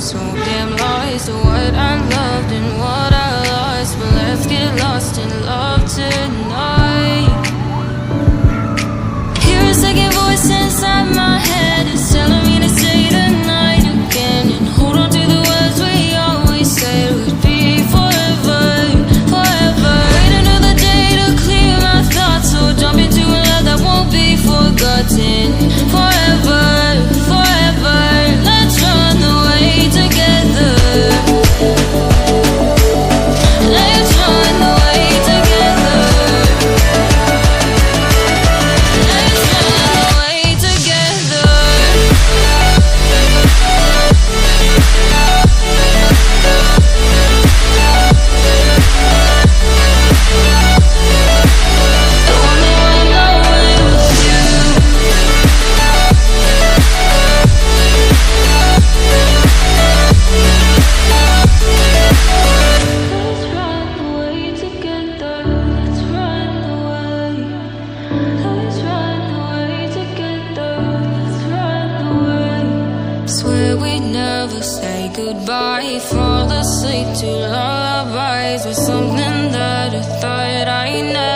so damn lost to what I loved and what I lost. But let's get lost in love tonight. Hear a second voice inside my head, it's telling me to stay the night again and hold on to the words we always said would be forever, forever. Wait another day to clear my thoughts, so jump into a love that won't be forgotten. Forever, forever, let's run away together. Let's run away together. Let's run away together. Don't wanna run away with you. Let's run away together. Let's run away. Let's run away together. Let's run away. Swear we'd never say goodbye. Fall asleep to lullabies with something that I thought I never